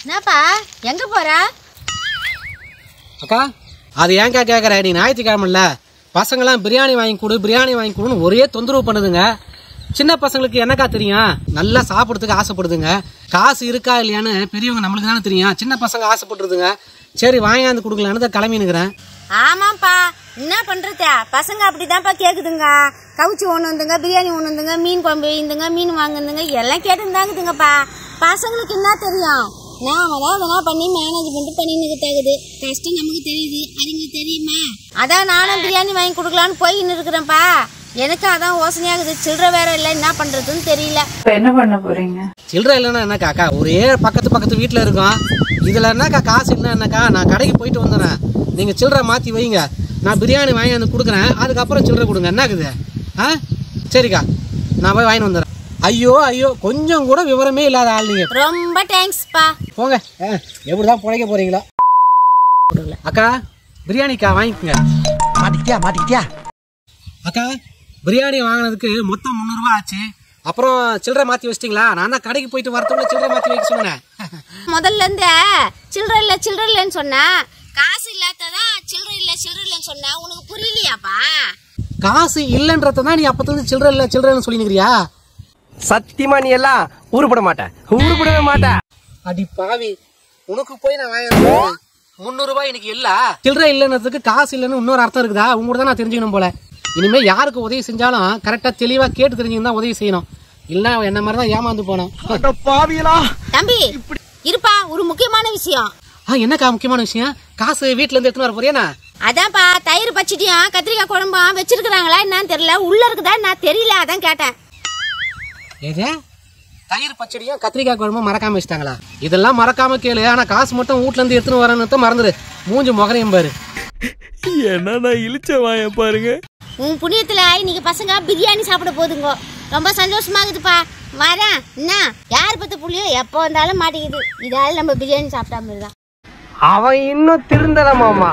என்னப்பா எங்க போற? அக்கா அது ஏன்க்கா கேட்குற? நீ ஞாயிற்றுக்கிழமைல பசங்களாம் பிரியாணி வாங்கி கொடுன்னு ஒரே தொந்தரவு பண்ணுதுங்க. சின்ன பசங்களுக்கு என்னக்கா தெரியும்? நல்லா சாப்பிட்றதுக்கு ஆசைப்படுதுங்க. காசு இருக்கா இல்லையான்னு பெரியவங்க நம்மளுக்கு தானே தெரியும். சின்ன பசங்க ஆசைப்பட்டுருதுங்க. சரி வாங்கியாந்து கொடுக்கலான்னு தான் கிளம்பினுக்கிறேன். ஆமாப்பா, என்ன பண்றது, பசங்க அப்படிதான்ப்பா கேக்குதுங்க. கவுச்சி ஒன்று வந்துங்க, பிரியாணி ஒன்று வந்துங்க, மீன் குழம்பு வைந்துங்க, மீன் வாங்குதுங்க, எல்லாம் கேட்டுதாங்குதுங்கப்பா. பசங்களுக்கு என்ன தெரியும்? நாம தான் அதெல்லாம் பண்ணி மேனேஜ்மெண்ட் பண்ணின்னு தேகுது. கஷ்டம் நமக்கு தெரியுது, அதுங்களுக்கு தெரியுமா? அதான் நானும் பிரியாணி வாங்கி கொடுக்கலான்னு போயின்னு இருக்கிறேன்ப்பா. எனக்கு அதான் யோசனையாகுது. சில்லற வேற இல்லை, என்ன பண்றதுன்னு தெரியல. என்ன பண்ண போறீங்க? சில்லற இல்லைன்னா என்னக்கா? அக்கா ஒரே பக்கத்து வீட்டில் இருக்கோம். இதில் என்னக்கா காசு என்னக்கா? நான் கடைக்கு போயிட்டு வந்துடுறேன், நீங்கள் சில்லற மாற்றி வைங்க. நான் பிரியாணி வாங்கி வந்து கொடுக்குறேன், அதுக்கப்புறம் சில்லற கொடுங்க. என்னக்குது? சரிக்கா, நான் போய் வாங்கிட்டு வந்துடுறேன். ஐயோ கொஞ்சம் கூட விவரமே இல்லாத ஆள் நீங்க. ரொம்ப தேங்க்ஸ்ப்பா. போங்க, எப்படிதான் பிழைக்க போறீங்களா? அக்கா பிரியாணிக்கா வாங்கிக்கோங்க. மாட்டிக்கிட்டியா? அக்கா பிரியாணி வாங்கினதுக்கு மொத்தம் 300 ரூபா ஆச்சு. அப்புறம் சில்லறை மாற்றி வச்சிட்டிங்களா? நான் தான் கடைக்கு போயிட்டு வரத்துக்குள்ள சில்லறை மாற்றி வைக்க சொன்னேன். முதல்ல இருந்து சில்லறை இல்லைன்னு சொன்னேன். காசு இல்லாததான் சில்லறை இல்லைன்னு சொன்னேன். உனக்கு புரியலையாப்பா? காசு இல்லைன்றதான் நீ அப்பத்துல சில்லறைன்னு சொல்லினுக்கிறியா? சத்தியமா நீ எல்லாம் உருப்படவே மாட்ட. அடி பாவி, உனக்கு போய் நான் வாங்க 300 ரூபாய் எனக்கு இல்ல. சில்லறை இல்லைன்றதுக்கு காசு இல்லைன்னு இன்னொரு அர்த்தம் இருக்குதா? உங்களோட தான் நான் தெரிஞ்சுக்கணும் போல. இனிமே யாருக்கு உதவி செஞ்சாலும் கரெக்டா தெளிவா கேட்டு தெரிஞ்சுன்னு தான் உதவி செய்யணும். இல்ல என்ன மாதிரி தான் ஏமாந்து போனோம். தம்பி இருப்பா, ஒரு முக்கியமான விஷயம். என்னக்கா முக்கியமான விஷயம்? காசு வீட்டுல இருந்து எடுத்துன்னு வர போறியா? அதான்ப்பா, தயிர் பச்சடியும் கத்திரிக்காய் குழம்பும் வச்சிருக்காங்களா என்னன்னு தெரியல, உள்ள இருக்குதா நான் தெரியல, அதான் கேட்டேன். ஏதே தயிர் பச்சடியும் கத்திரிக்காய் குழம்பும் மறக்காம வச்சிட்டாங்களா? இதெல்லாம் மறக்காம கேளு. ஆனா காசு மட்டும் வீட்டுல இருந்து எடுத்துன்னு வரணும் மறந்துடு. மூஞ்சி முகரையும் பாரு. என்ன இழிச்ச வாய பாருங்க. உன் புண்ணியத்துல இன்னைக்கு பசங்க பிரியாணி சாப்பிட போதுங்க. ரொம்ப சந்தோஷமா இருக்குதுப்பா. வரேன். என்ன யார் பத்த புள்ளியோ எப்போ வந்தாலும் மாட்டேங்குது. இதால நம்ம பிரியாணி சாப்பிட்டாம இருந்தா அவன் இன்னும் திருந்தல மாமா.